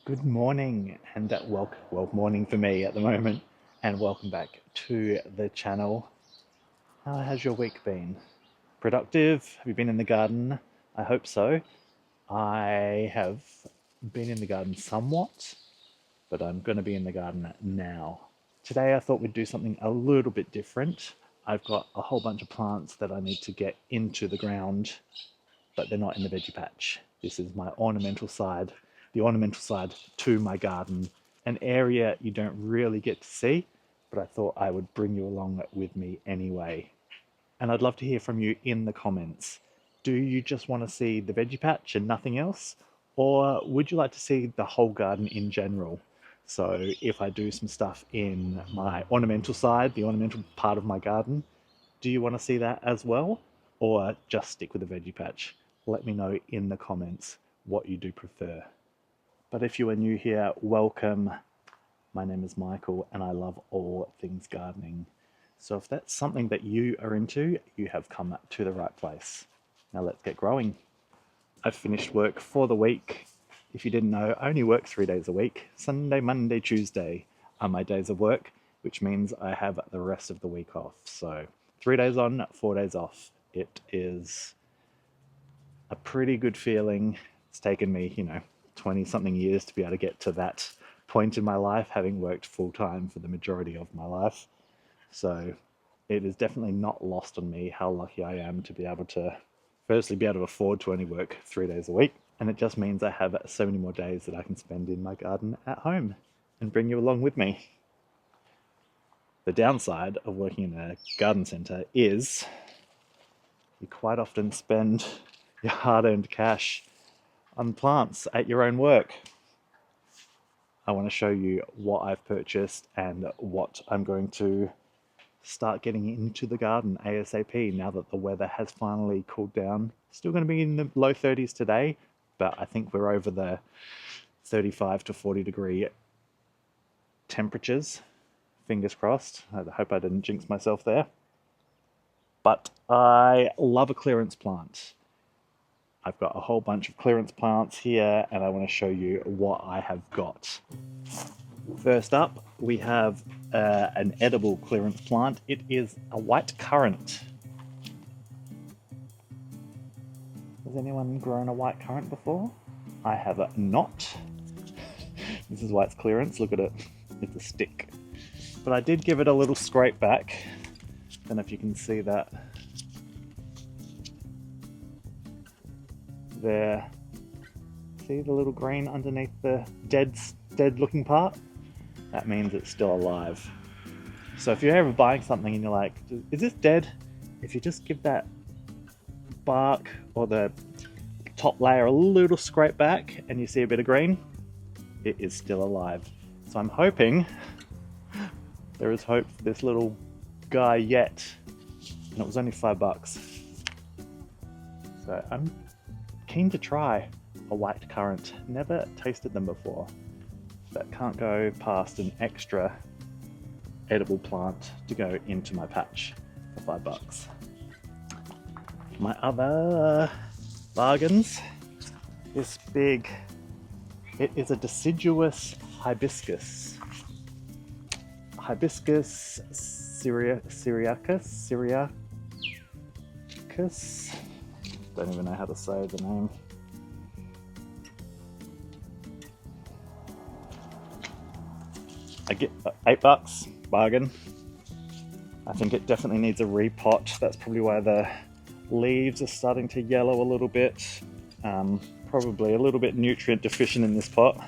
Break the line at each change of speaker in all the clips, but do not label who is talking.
Good morning and morning for me at the moment, and welcome back to the channel. How has your week been? Productive? Have you been in the garden? I hope so. I have been in the garden somewhat, but I'm going to be in the garden now. Today I thought we'd do something a little bit different. I've got a whole bunch of plants that I need to get into the ground, but they're not in the veggie patch. This is my ornamental side, the ornamental side to my garden, an area you don't really get to see, but I thought I would bring you along with me anyway. And I'd love to hear from you in the comments. Do you just want to see the veggie patch and nothing else? Or would you like to see the whole garden in general? So if I do some stuff in my ornamental side, the ornamental part of my garden, do you want to see that as well? Or just stick with the veggie patch? Let me know in the comments what you do prefer. But if you are new here, welcome. My name is Michael and I love all things gardening. So if that's something that you are into, you have come to the right place. Now let's get growing. I've finished work for the week. If you didn't know, I only work 3 days a week. Sunday, Monday, Tuesday are my days of work, which means I have the rest of the week off. So 3 days on, 4 days off. It is a pretty good feeling. It's taken me, 20 something years to be able to get to that point in my life, having worked full time for the majority of my life. So it is definitely not lost on me how lucky I am to be able to firstly be able to afford to only work 3 days a week. And it just means I have so many more days that I can spend in my garden at home and bring you along with me. The downside of working in a garden centre is you quite often spend your hard-earned cash on plants at your own work. I want to show you what I've purchased and what I'm going to start getting into the garden ASAP now that the weather has finally cooled down. Still going to be in the low 30s today, but I think we're over the 35 to 40 degree temperatures. Fingers crossed. I hope I didn't jinx myself there. But I love a clearance plant. I've got a whole bunch of clearance plants here and I want to show you what I have got. First up, we have an edible clearance plant. It is a white currant. Has anyone grown a white currant before? I have not. This is why it's clearance. Look at it. It's a stick. But I did give it a little scrape back. Don't know if you can see that. There. See the little green underneath the dead looking part? That means it's still alive. So if you're ever buying something and you're like, is this dead? If you just give that bark or the top layer a little scrape back and you see a bit of green, it is still alive. So I'm hoping there is hope for this little guy yet. And it was only $5. So I'm keen to try a white currant. Never tasted them before, but can't go past an extra edible plant to go into my patch for $5. My other bargains, this big, it is a deciduous hibiscus. Hibiscus syriacus. Don't even know how to say the name. I get $8, bargain. I think it definitely needs a repot. That's probably why the leaves are starting to yellow a little bit. Probably a little bit nutrient deficient in this pot,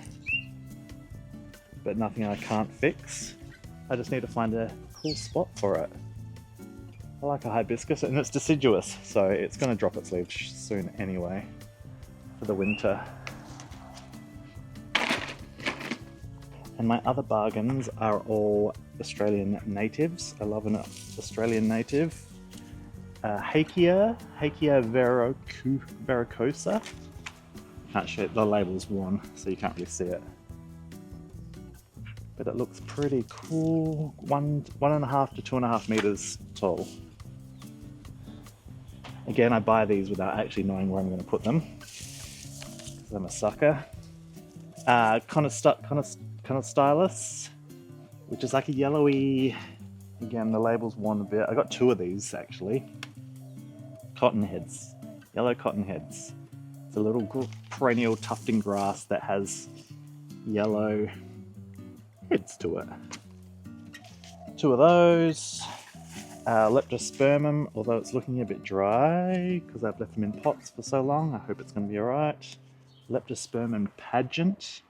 but nothing I can't fix. I just need to find a cool spot for it. I like a hibiscus, and it's deciduous, so it's going to drop its leaves soon anyway for the winter. And my other bargains are all Australian natives. I love an Australian native. Hakea verrucosa. Actually, the label's worn, so you can't really see it. But it looks pretty cool. 1.5 to 2.5 meters tall. Again, I buy these without actually knowing where I'm going to put them, because I'm a sucker. Stylus, which is like a yellowy. Again, the label's worn a bit. I got two of these actually. Cottonheads, yellow cottonheads. It's a little perennial tufting grass that has yellow heads to it. Two of those. Leptospermum, although it's looking a bit dry because I've left them in pots for so long. I hope it's going to be alright. Leptospermum pageant.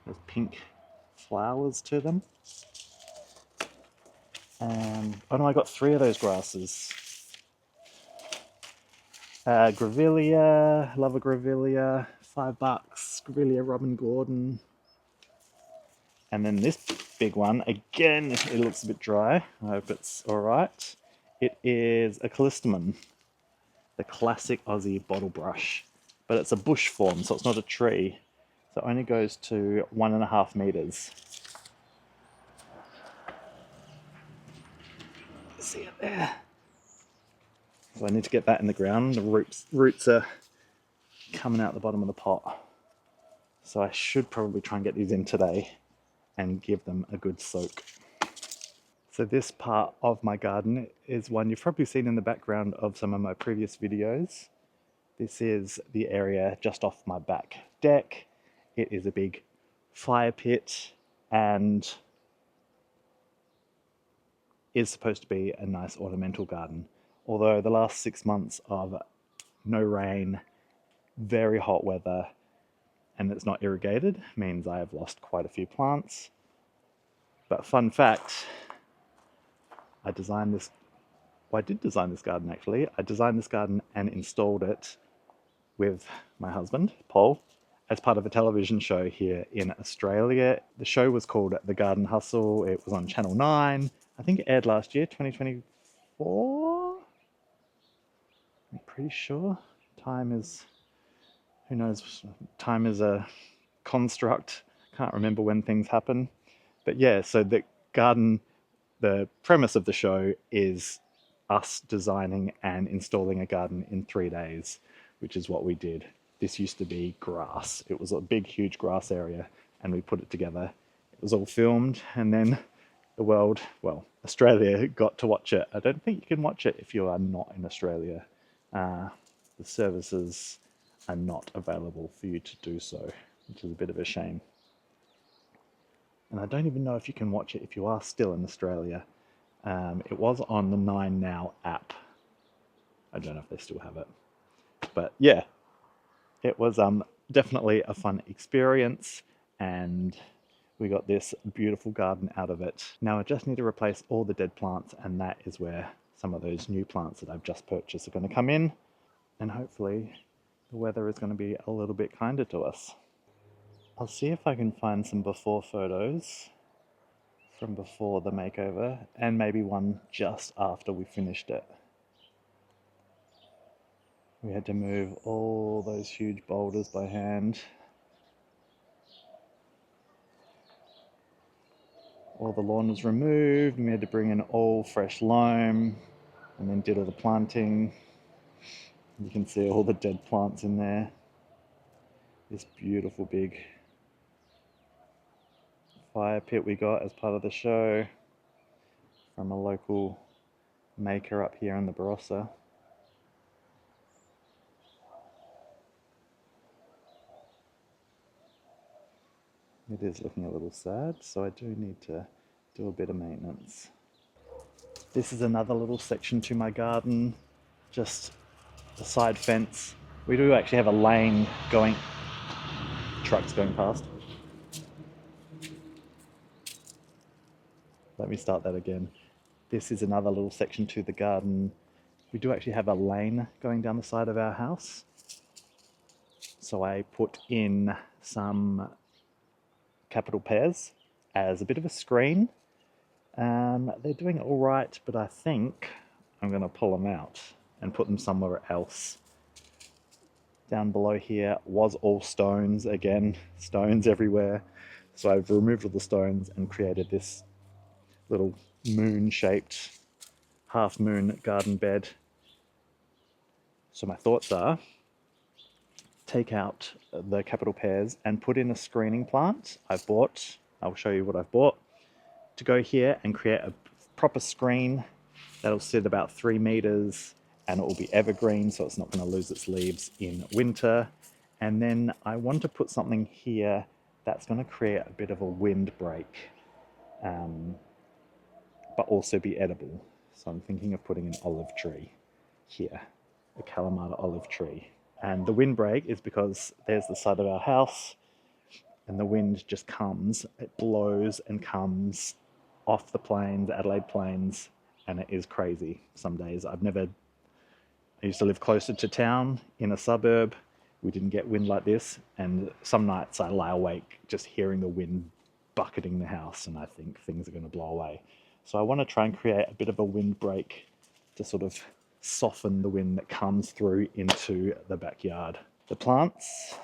There's pink flowers to them. Oh no, I got three of those grasses. Grevillea, love a Grevillea, $5. Grevillea Robin Gordon. And then this big one, again, it looks a bit dry. I hope it's alright. It is a Callistemon, the classic Aussie bottle brush. But it's a bush form, so it's not a tree. So it only goes to 1.5 meters. See it there? So I need to get that in the ground. The roots are coming out the bottom of the pot. So I should probably try and get these in today and give them a good soak. So this part of my garden is one you've probably seen in the background of some of my previous videos. This is the area just off my back deck. It is a big fire pit and is supposed to be a nice ornamental garden. Although the last 6 months of no rain, very hot weather, and it's not irrigated means I have lost quite a few plants. But fun fact, I did design this garden actually. I designed this garden and installed it with my husband, Paul, as part of a television show here in Australia. The show was called The Garden Hustle. It was on Channel 9. I think it aired last year, 2024? I'm pretty sure. Time is, who knows, time is a construct. Can't remember when things happen. But yeah, so the premise of the show is us designing and installing a garden in 3 days, which is what we did. This used to be grass. It was a big, huge grass area, and we put it together. It was all filmed, and then the world, well, Australia got to watch it. I don't think you can watch it if you are not in Australia. The services are not available for you to do so, which is a bit of a shame. And I don't even know if you can watch it if you are still in Australia. It was on the 9 Now app. I don't know if they still have it. But yeah, it was definitely a fun experience, and we got this beautiful garden out of it. Now I just need to replace all the dead plants, and that is where some of those new plants that I've just purchased are going to come in, and hopefully the weather is going to be a little bit kinder to us. I'll see if I can find some before photos from before the makeover, and maybe one just after we finished it. We had to move all those huge boulders by hand. All the lawn was removed, and we had to bring in all fresh loam, and then did all the planting. You can see all the dead plants in there. This beautiful big fire pit we got as part of the show from a local maker up here in the Barossa. It is looking a little sad, so I do need to do a bit of maintenance. This is another little section to my garden, just a side fence. We do actually have a lane going, trucks going past. Let me start that again. This is another little section to the garden. We do actually have a lane going down the side of our house. So I put in some capital pears as a bit of a screen. They're doing all right, but I think I'm going to pull them out and put them somewhere else. Down below here was all stones, again, stones everywhere. So I've removed all the stones and created this little moon-shaped half-moon garden bed. So my thoughts are take out the capital pears and put in a screening plant I've bought. I'll show you what I've bought to go here and create a proper screen that'll sit about 3 meters, and it will be evergreen, so it's not going to lose its leaves in winter. And then I want to put something here that's going to create a bit of a windbreak, but also be edible. So I'm thinking of putting an olive tree here, a Kalamata olive tree. And the windbreak is because there's the side of our house, and the wind just comes, it blows and comes off the plains, Adelaide Plains, and it is crazy some days. I used to live closer to town in a suburb. We didn't get wind like this, and some nights I lie awake just hearing the wind bucketing the house, and I think things are going to blow away. So I want to try and create a bit of a windbreak to sort of soften the wind that comes through into the backyard. The plants.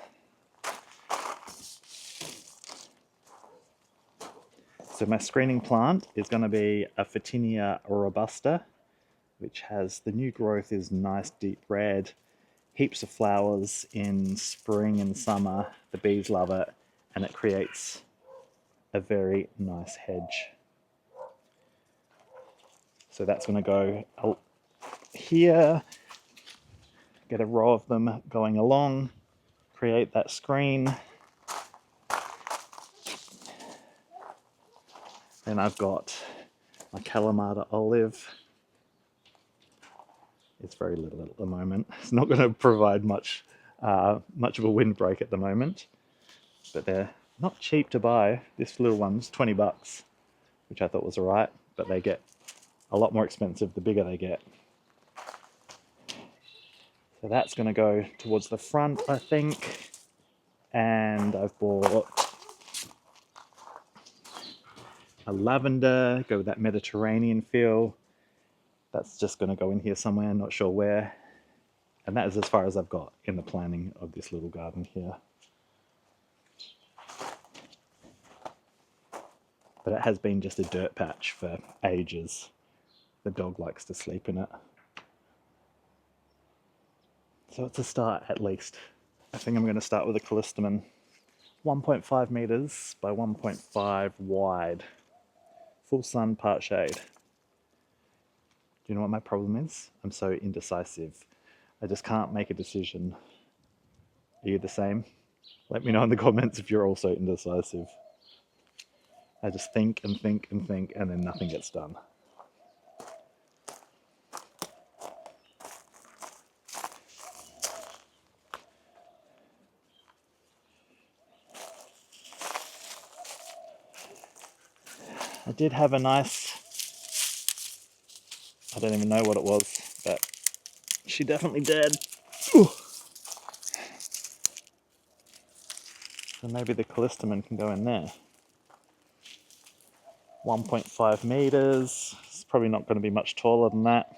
So my screening plant is going to be a Photinia robusta, which has the new growth is nice deep red, heaps of flowers in spring and summer. The bees love it, and it creates a very nice hedge. So that's going to go here, get a row of them going along, create that screen. Then I've got my Kalamata olive. It's very little at the moment. It's not going to provide much of a windbreak at the moment, but they're not cheap to buy. This little one's 20 bucks, which I thought was alright, but they get a lot more expensive the bigger they get. So that's going to go towards the front, I think. And I've bought a lavender, go with that Mediterranean feel. That's just going to go in here somewhere, not sure where. And that is as far as I've got in the planning of this little garden here. But it has been just a dirt patch for ages. The dog likes to sleep in it. So it's a start at least. I think I'm going to start with a callistemon. 1.5 meters by 1.5 wide. Full sun, part shade. Do you know what my problem is? I'm so indecisive. I just can't make a decision. Are you the same? Let me know in the comments if you're also indecisive. I just think and think and think, and then nothing gets done. I did have a nice, I don't even know what it was, but she definitely did. Ooh. So maybe the callistemon can go in there. 1.5 meters. It's probably not going to be much taller than that.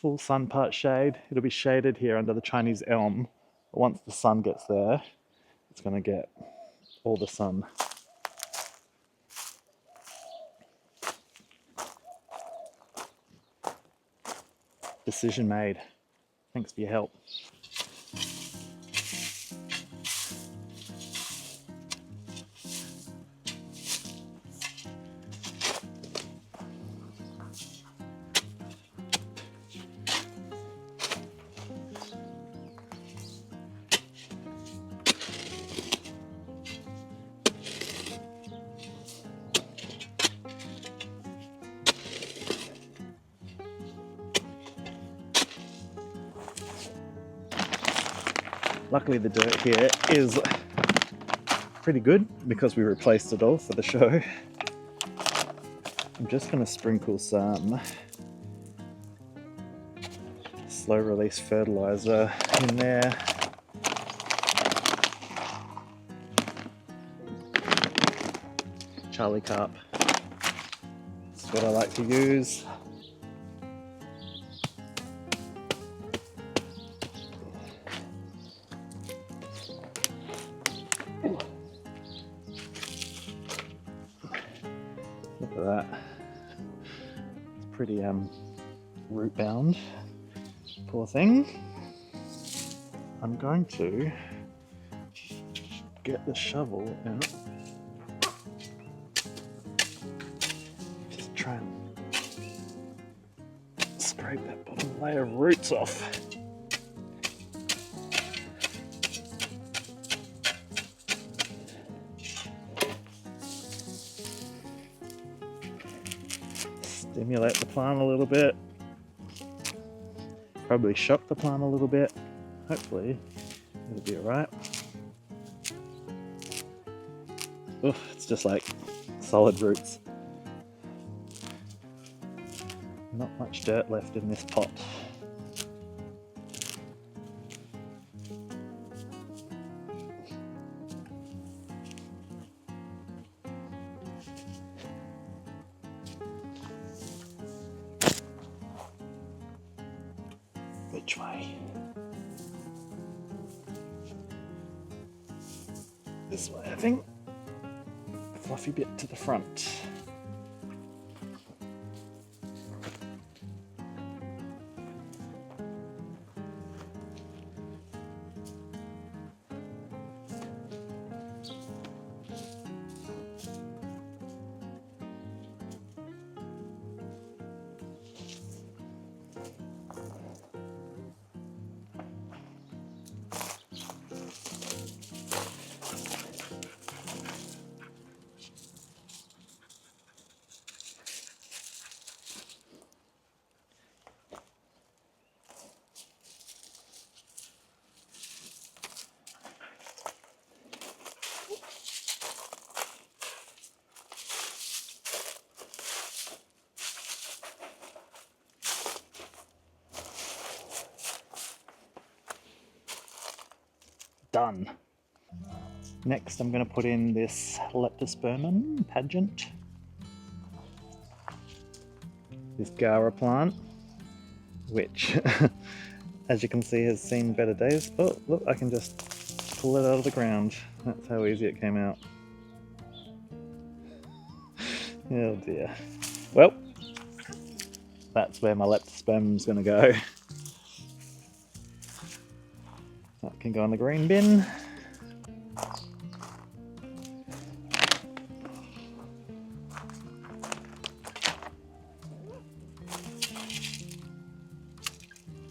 Full sun, part shade. It'll be shaded here under the Chinese elm. But once the sun gets there, it's going to get all the sun. Decision made. Thanks for your help. Luckily the dirt here is pretty good because we replaced it all for the show. I'm just going to sprinkle some slow release fertilizer in there. Charlie Carp. That's what I like to use. Look at that. It's pretty root bound. Poor thing. I'm going to get the shovel and just try and scrape that bottom layer of roots off. Stimulate the plant a little bit. Probably shock the plant a little bit. Hopefully it'll be alright. Oof, it's just like solid roots. Not much dirt left in this pot. Which way? This way, I think. Fluffy bit to the front. Done. Next I'm going to put in this Leptospermum pageant. This Gara plant, which as you can see has seen better days. Oh look, I can just pull it out of the ground. That's how easy it came out. Oh dear. Well, that's where my Leptospermum's going to go. That can go in the green bin.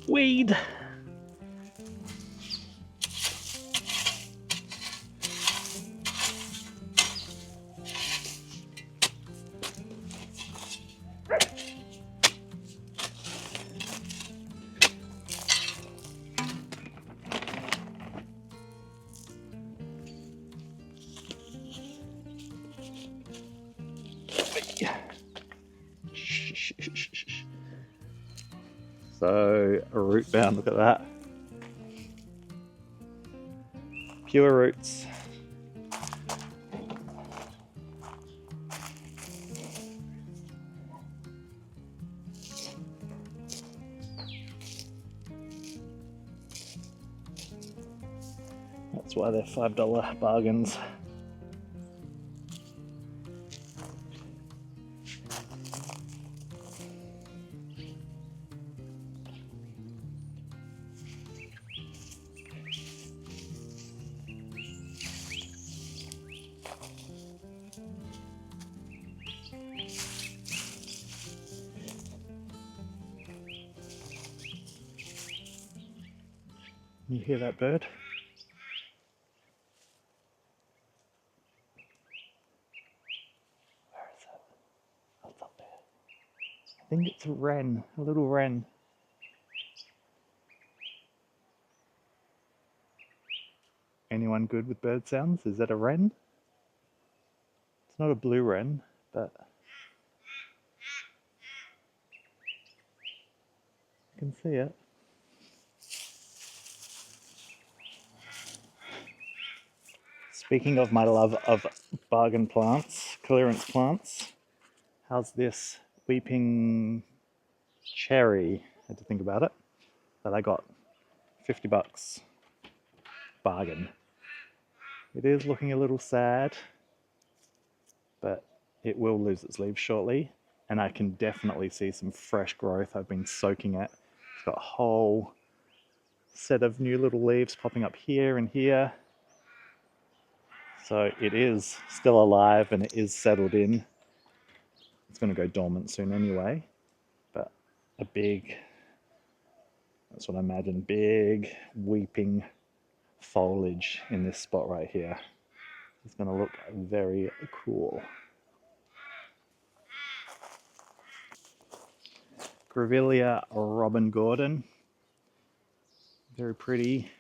Weed! So, a root bound, look at that. Pure roots. That's why they're $5 bargains. You hear that bird? Where is it? Oh, it's up there. I think it's a wren, a little wren. Anyone good with bird sounds? Is that a wren? It's not a blue wren, but I can see it. Speaking of my love of bargain plants, clearance plants, how's this weeping cherry? I had to think about it. That I got $50. Bargain. It is looking a little sad, but it will lose its leaves shortly, and I can definitely see some fresh growth. I've been soaking it. It's got whole set of new little leaves popping up here and here. So it is still alive and it is settled in. It's going to go dormant soon anyway, but a big, that's what I imagine, big weeping foliage in this spot right here. It's going to look very cool. Grevillea Robin Gordon, very pretty,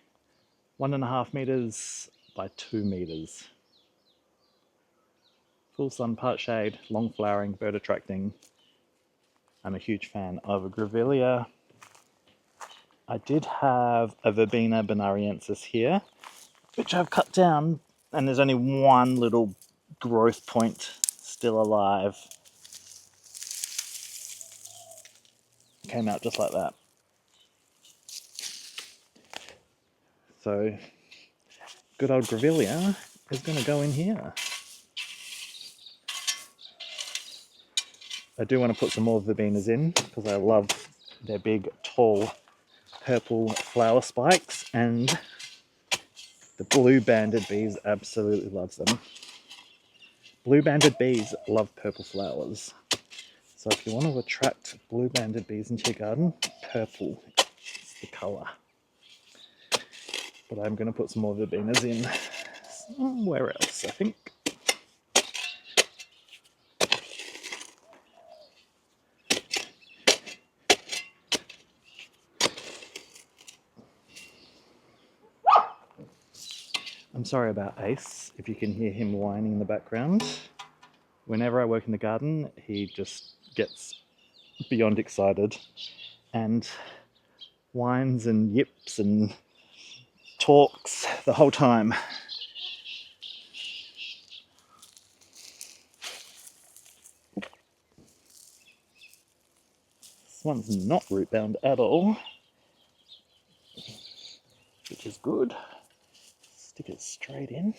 1.5 meters by 2 meters. Full sun, part shade, long flowering, bird attracting. I'm a huge fan of a Grevillea. I did have a Verbena bonariensis here, which I've cut down, and there's only one little growth point still alive. Came out just like that. So, good old Grevillea is going to go in here. I do want to put some more Verbenas in because I love their big, tall, purple flower spikes, and the blue-banded bees absolutely loves them. Blue-banded bees love purple flowers. So if you want to attract blue-banded bees into your garden, purple is the colour. But I'm going to put some more Verbenas in somewhere else, I think. I'm sorry about Ace, if you can hear him whining in the background. Whenever I work in the garden, he just gets beyond excited and whines and yips and talks the whole time. This one's not root bound at all, which is good. Stick it straight in.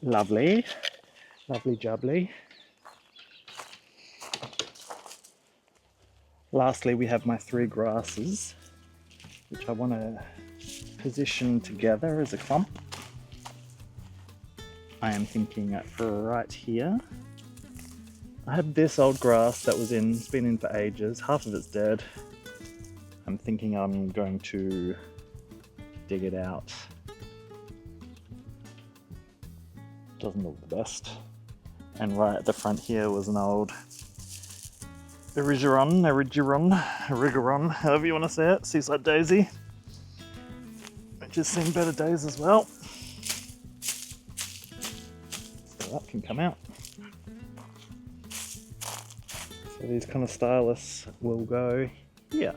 Lovely, lovely jubbly. Lastly, we have my 3 grasses, which I want to position together as a clump. I am thinking right here. I have this old grass that was in, it's been in for ages, half of it's dead. I'm thinking I'm going to dig it out. Doesn't look the best. And right at the front here was an old Erigeron, however you want to say it, seaside daisy, which has seen better days as well. So that can come out. So these kind of stylists will go here.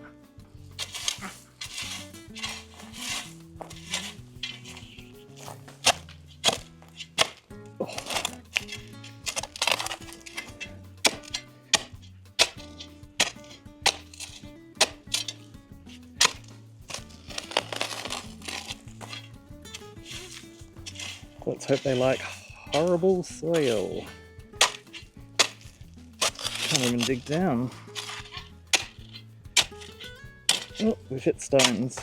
Let's hope they like horrible soil. Can't even dig down. Oh, we've hit stones.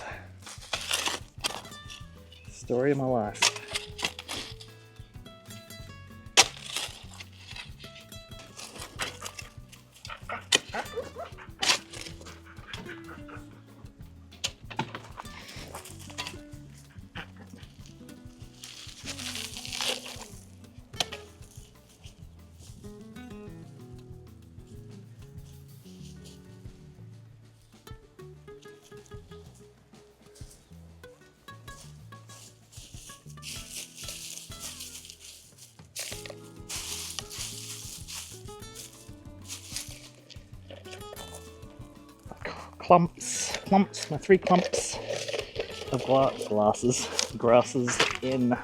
Story of my life. Clumps, my 3 clumps of grasses in.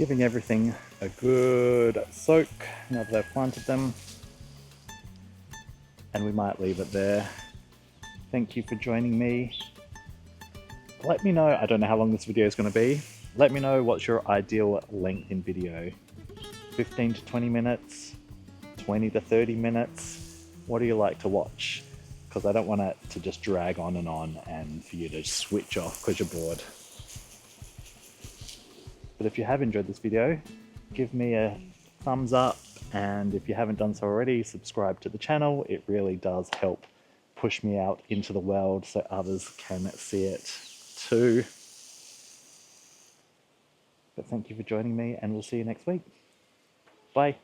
Giving everything a good soak now that I've planted them. And we might leave it there. Thank you for joining me. Let me know, I don't know how long this video is going to be. Let me know what's your ideal length in video. 15 to 20 minutes, 20 to 30 minutes. What do you like to watch? Because I don't want it to just drag on and for you to switch off because you're bored. But if you have enjoyed this video, give me a thumbs up, and if you haven't done so already, subscribe to the channel. It really does help push me out into the world so others can see it too. But thank you for joining me, and we'll see you next week. Bye.